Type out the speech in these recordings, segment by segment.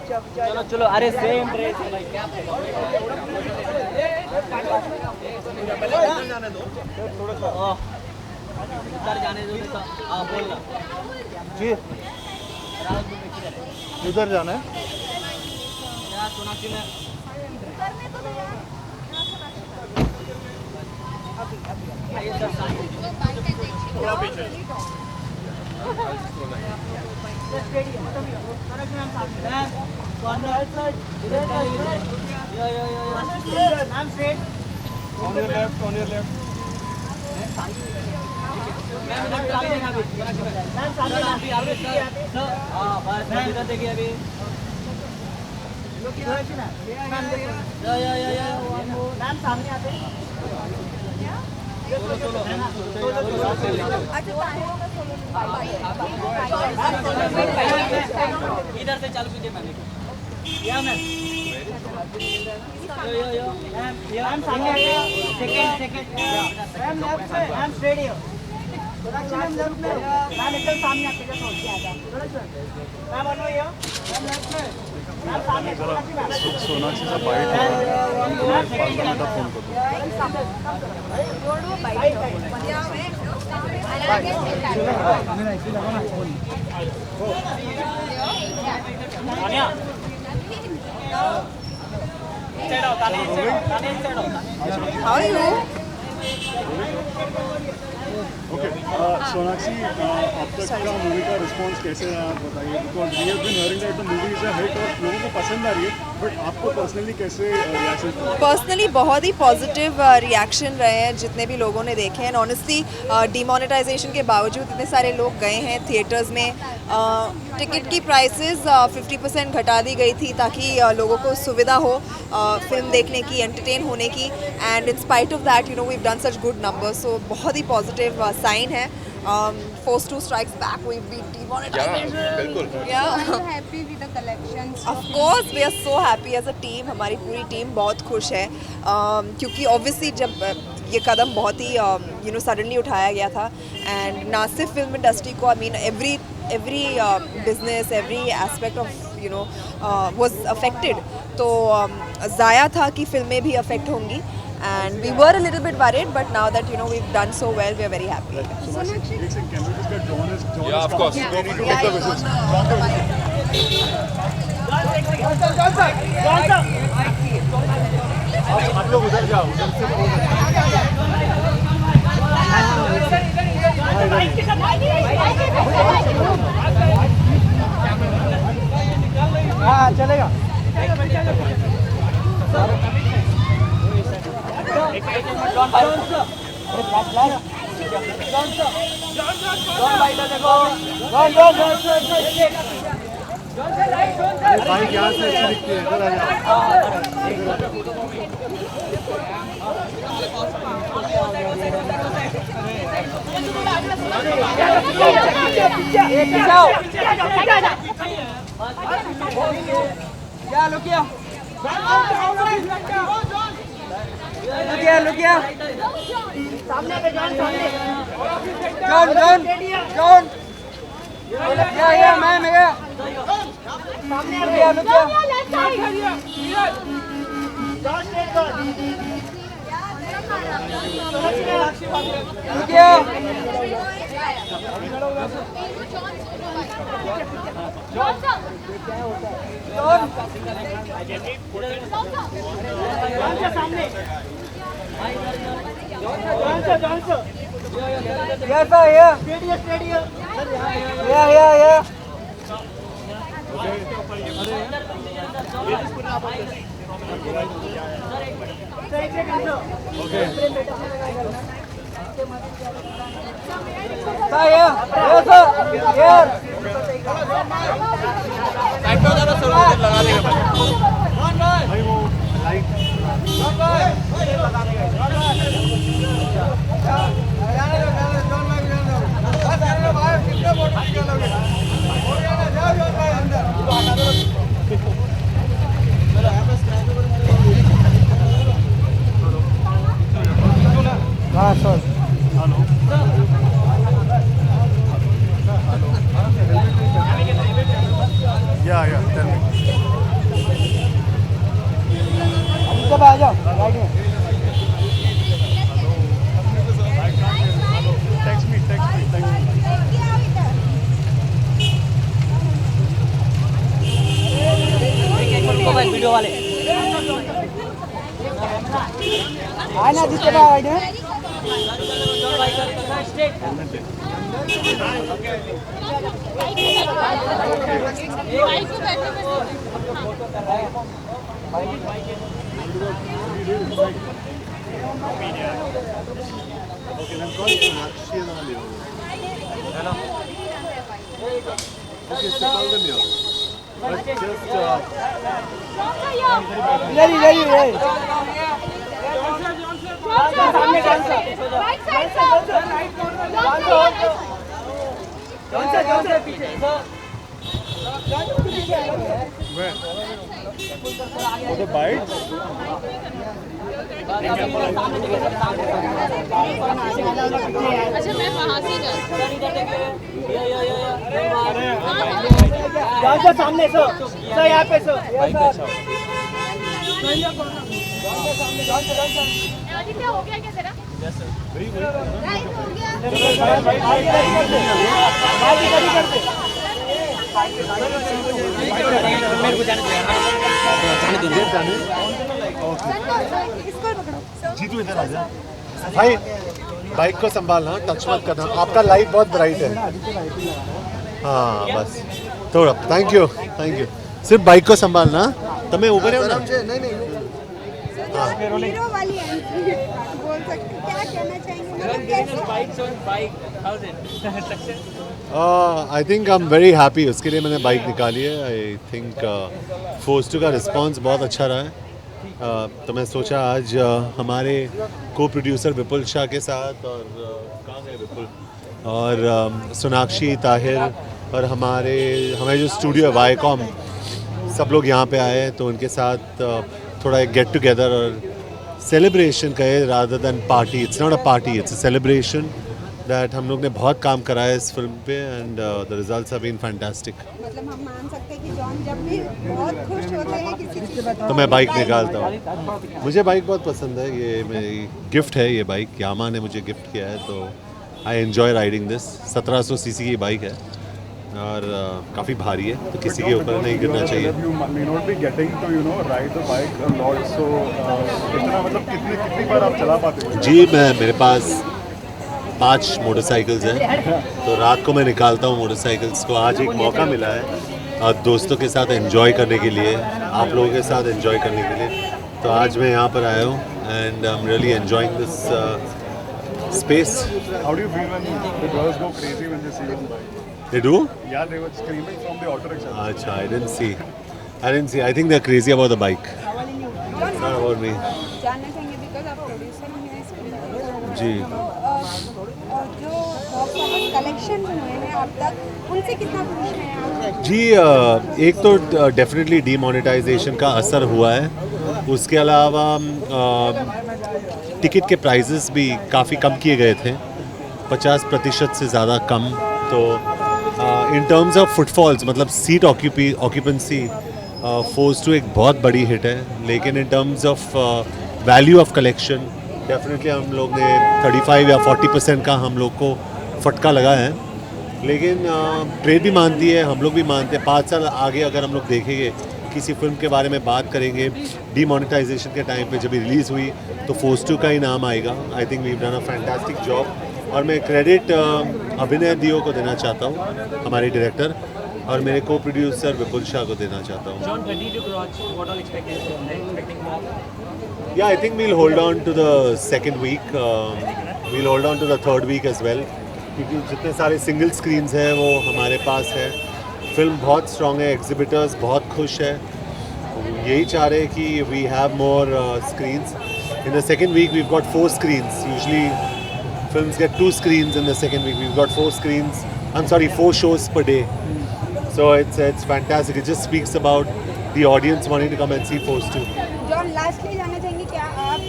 चलो चलो, अरे सेम ड्रेस है भाई, क्या जाने दो थोड़ा इधर जाने दो तो बोलना जी उधर जाना है। यार सोनाक्षी में थोड़ा पीछे on your left, on your left. इधर देखिए अभी मैम सामने आते इधर से चालू कीजिए मैम। या मैम मैम सामने सेकंड मैम लेफ्ट से ma'am straight here ma'am left में मैम एकदम सामने आके जस्ट होके आ जा ma'am one more here ma'am left में मैम सामने सोनाक्षी से बाइट हो फोन कर How are you? Okay Sonakshi अब तक का मूवी का रिस्पांस कैसे रहा आप बताइए, because we have been hearing that the movie is a hit और लोगों को पसंद आ रही है, बट आपको पर्सनली कैसे रिएक्शन? पर्सनली बहुत ही पॉजिटिव रिएक्शन रहे हैं जितने भी लोगों ने देखे हैं। ऑनेस्टली डिमोनेटाइजेशन के बावजूद इतने सारे लोग गए हैं थिएटर्स में। टिकट की प्राइसेस 50% घटा दी गई थी ताकि लोगों को सुविधा हो फिल्म देखने की, एंटरटेन होने की। And in spite of that we have done such good numbers, so बहुत ही पॉजिटिव साइन है। Forced to strikes back, we beat demonetization. Are you happy with the collections? Of course, we are so happy as a team. हमारी पूरी team बहुत खुश है क्योंकि obviously जब ये कदम बहुत ही सडनली उठाया गया था एंड ना सिर्फ फिल्म इंडस्ट्री को, I mean every business, every aspect of was affected. तो ज़ाया था कि फिल्में भी अफेक्ट होंगी and we were a little bit worried, but now that we've done so well, we are very happy. Sonakshi, can we just get John? Yeah, of course. We need to take the whistles. John the whistles. आप लोग उधर जाओ, उधर से हाँ चलेगा। भाई यहाँ से अच्छी दिखती है, इधर Look here. सामने पे जॉन या मैम या सामने पे look Yes, sir, yeah. Yeah. Okay. Sir, yeah. Yes, sir. Yeah. Side पे उधर सर लगा देंगे भाई वो लाइट हाँ सर हेलो या टेल मी सब आ जाओ राइट में Text me. वीडियो वाले आए ना जिसके बाद राइट में Okay, then call Sonakshi and all. Hello. Okay, so call them here. But just ready सामने where? For the bites? अच्छा मैं वहाँ से जा सामने सो यहाँ पे सो आदित्य हो गया क्या तेरा जीतू इधर आ जा भाई, बाइक को संभालना, टच मत करना, आपका लाइट बहुत ब्राइट है। हाँ बस थोड़ा, थैंक यू सिर्फ बाइक को संभालना। तुम्हें ऊपर है ना? हीरो वाली एंट्री बोल सकते क्या कहना चाहेंगे मतलब कैसे I think I am very happy, उसके लिए मैंने बाइक निकाली है। आई थिंक फोर्स 2 का रिस्पांस बहुत अच्छा रहा है। तो मैं सोचा आज हमारे को प्रोड्यूसर विपुल शाह के साथ और कहाँ गए विपुल और सोनाक्षी ताहिर और हमारे जो स्टूडियो है वाईकॉम, सब लोग यहाँ पे आए, तो उनके साथ थोड़ा एक गेट टुगेदर और सेलिब्रेशन कहे rather than party. It's not a party, it's a celebration that हम लोग ने बहुत काम करा है इस फिल्म पे and the results have been fantastic. मतलब हम मान सकते हैं कि जॉन जब भी बहुत खुश होते हैं किसी चीज़ तो मैं बाइक निकालता हूँ। मुझे बाइक बहुत पसंद है, ये मेरी गिफ्ट है। ये बाइक यामा ने मुझे गिफ्ट किया है, तो I enjoy riding this. 1700 CC की बाइक है और काफ़ी भारी है, तो किसी के ऊपर नहीं गिरना चाहिए। You may not be getting to ride the bike a lot, so कितना मतलब कितनी बार आप चला पाते हो? जी मेरे पास 5 मोटरसाइकिल्स हैं, तो रात को मैं निकालता हूँ मोटरसाइकिल्स को। आज एक मौका मिला है दोस्तों के साथ एंजॉय करने के लिए, आप लोगों के साथ एंजॉय करने के लिए, तो आज मैं यहाँ पर आया हूँ and I am really enjoying this space. How do you feel when the girls go crazy when they see you on bike? They do? Yeah, they were screaming from the auto rickshaw. Acha, I didn't see. I think they're crazy about the bike. It's not about me. जानना चाहेंगे because आप producer हैं इस film के। जी। और जो box office collection हुए हैं अब तक, उनसे कितना खुश हैं आप? जी एक तो डेफिनेटली डीमोनेटाइजेशन का असर हुआ है, उसके अलावा टिकट के प्राइसेस भी काफ़ी कम किए गए थे, 50% से ज़्यादा कम। तो इन टर्म्स ऑफ फुटफॉल्स, मतलब सीट ऑक्यूपेंसी, फोर्स 2 एक बहुत बड़ी हिट है, लेकिन in terms of value of collection definitely हम लोग ने 35 या 40% का हम लोग को फटका लगा है। लेकिन ट्रेड भी मानती है, हम लोग भी मानते हैं। 5 साल आगे अगर हम लोग देखेंगे, किसी फिल्म के बारे में बात करेंगे, डीमोनेटाइजेशन के टाइम पे जब रिलीज़ हुई तो फोर्स 2 का ही नाम आएगा। I think we have done a fantastic job और मैं क्रेडिट अभिनय दियो को देना चाहता हूँ, हमारे डायरेक्टर, और मेरे को प्रोड्यूसर विपुल शाह को देना चाहता हूँ। Yeah, I think we'll hold on to the second week. We'll hold on to the third week as well, क्योंकि जितने सारे सिंगल स्क्रीन्स हैं वो हमारे पास है। फिल्म बहुत स्ट्रॉन्ग है, एग्जिबिटर्स बहुत खुश है, यही चाह रहे हैं कि we have more screens. In the second week we've got 4 screens. Usually films get 2 screens in the second week. We've got 4 screens. I'm sorry, 4 shows per day. So it's fantastic. It just speaks about the audience wanting to come and see Force 2. John lastly जानना चाहेंगे क्या आप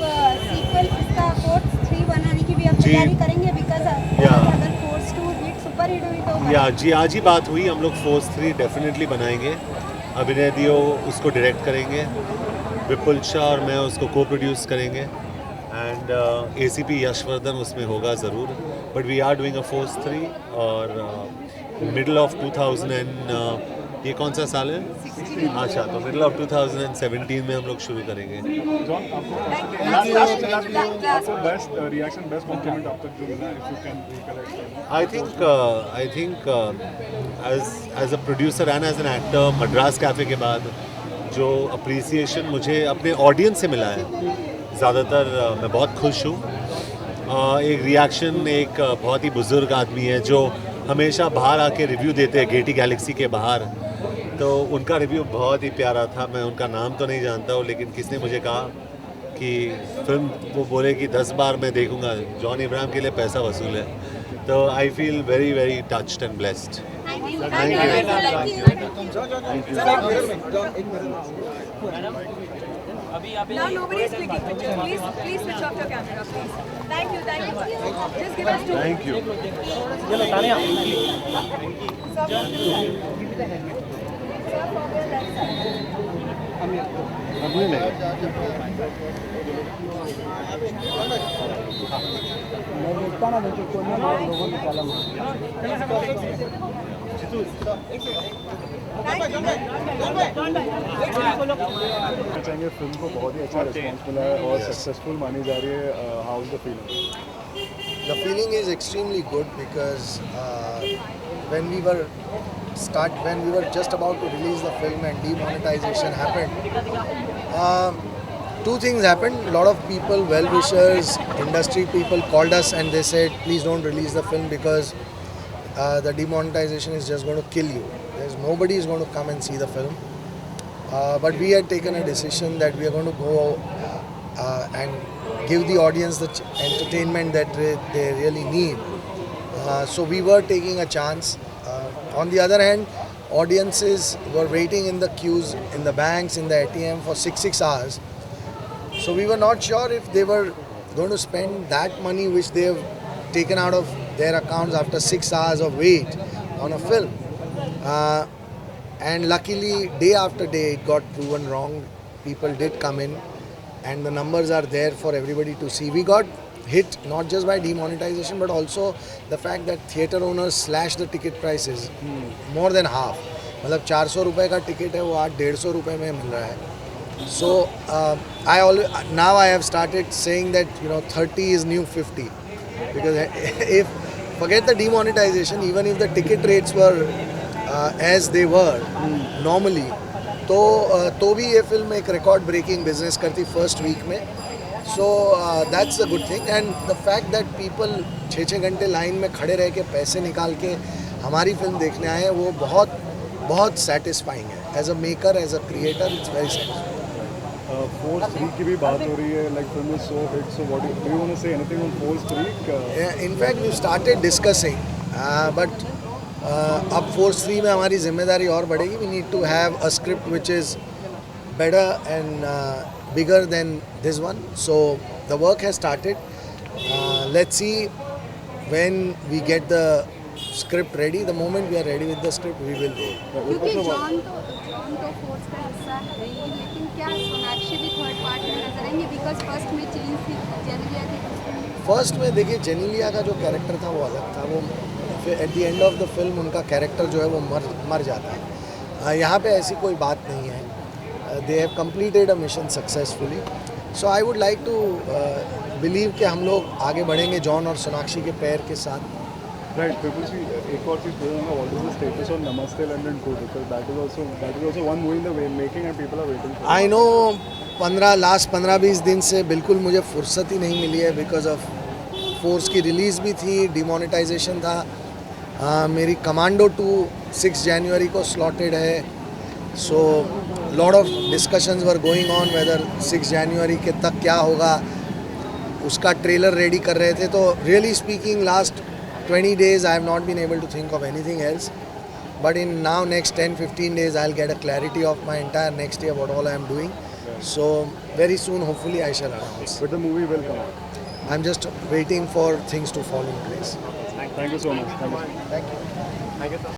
sequel इसका force 3 बनाने की भी आप तैयारी करेंगे? बिकॉज अगर फोर्स 2 हिट सुपर हिट हुई तो या जी आज ही बात हुई, हम लोग फोर्स 3 डेफिनेटली बनाएंगे। अभिनय दियो उसको डायरेक्ट करेंगे, विपुल शाह और मैं उसको को प्रोड्यूस करेंगे एंड ACP यशवर्धन उसमें होगा ज़रूर. But we are doing a Force 3 और मिडल ऑफ 2000 एंड ये कौन सा साल है? अच्छा, तो मिडल ऑफ 2017 में हम लोग शुरू करेंगे. जॉन, आपको बेस्ट रिएक्शन, बेस्ट कॉम्प्लीमेंट अब तक जो मिला, if you can recollect. I think as a producer and as an actor, Madras cafe के बाद जो अप्रिसिएशन मुझे अपने ऑडियंस से मिला है, ज़्यादातर मैं बहुत खुश हूँ. एक रिएक्शन एक बहुत ही बुज़ुर्ग आदमी है जो हमेशा बाहर आके रिव्यू देते हैं गेटी गैलेक्सी के बाहर, तो उनका रिव्यू बहुत ही प्यारा था. मैं उनका नाम तो नहीं जानता हूँ, लेकिन किसने मुझे कहा कि फिल्म वो बोले कि 10 बार मैं देखूँगा, जॉन इब्राहिम के लिए पैसा वसूल है. तो I feel very very touched and blessed. Now nobody is clicking pictures. Please switch off your camera, please. Thank you. Just give us 2. Thank you. अभी नहीं. चाहेंगे फिल्म को बहुत ही अच्छा रिस्पॉन्स मिला है और सक्सेसफुल मानी जा रही है. How is the feeling? The feeling is extremely good because when we were just about to release the film and demonetization happened, two things happened. A lot of people, well-wishers, industry people called us and they said, please don't release the film because the demonetization is just going to kill you. Nobody is going to come and see the film. But we had taken a decision that we are going to go and give the audience the entertainment that they really need. So we were taking a chance. On the other hand, audiences were waiting in the queues, in the banks, in the ATM for 6 hours. So we were not sure if they were going to spend that money which they have taken out of their accounts after 6 hours of wait on a film. And luckily, day after day, it got proven wrong. People did come in, and the numbers are there for everybody to see. We got hit not just by demonetization, but also the fact that theatre owners slashed the ticket prices more than half. मतलब 400 रुपए का ticket है वो आज 150 रुपए में मिल रहा है. So now I have started saying that 30 is new 50, because if forget the demonetization, even if the ticket rates were as they were normally, तो भी ये फिल्म एक रिकॉर्ड ब्रेकिंग बिजनेस करती फर्स्ट वीक में. So that's the good thing. And the fact that people 6 घंटे line में खड़े रह के पैसे निकाल के हमारी फिल्म देखने आए हैं, वो बहुत सेटिस्फाइंग है. As a maker, as a creator, it's very satisfying. Force 3 की भी बात हो रही है. Like film is so hit, so what do you want to say anything on Force 3? In fact, we started discussing, but अब Force 3 में हमारी जिम्मेदारी और बढ़ेगी. We need to have a script which is better and bigger than this one. So the work has started. Let's see when we get the script ready. The moment we are ready with the script we will go. क्योंकि John तो force का हिस्सा है ही, लेकिन क्या सोनाक्षी भी third part में नजर आएंगे? बिकॉज फर्स्ट में चेंज थी, जेनेलिया थी. फर्स्ट में देखिए, जेनेलिया का जो कैरेक्टर था वो अलग था. वो at the end of the film उनका कैरेक्टर जो है वो मर जाता है. यहाँ पे ऐसी कोई बात नहीं है. They have completed a mission successfully. So I would like to believe कि हम लोग आगे बढ़ेंगे जॉन और सोनाक्षी के पैर के साथ. राइट. पीपल सी एक और चीज़ बोलूँगा, what is the status of Namaste London 2, because that is also one movie in the making and people are waiting. I know last 15-20 दिन से बिल्कुल मुझे फुर्सत ही नहीं मिली है, बिकॉज ऑफ फोर्स की रिलीज़ भी थी, डिमोनेटाइजेशन था. मेरी कमांडो 2 6 जनवरी को स्लॉटेड है. So lot of discussions were going on whether 6 जनवरी के तक क्या होगा. उसका ट्रेलर रेडी कर रहे थे. तो really speaking last 20 days I have not been able to think of anything else, but in now next 10-15 days I'll get a clarity of my entire next year, what all I am doing. So very soon hopefully I shall announce. But the movie will come out. I'm just waiting for things to fall in place. Thank you so much. Thank you.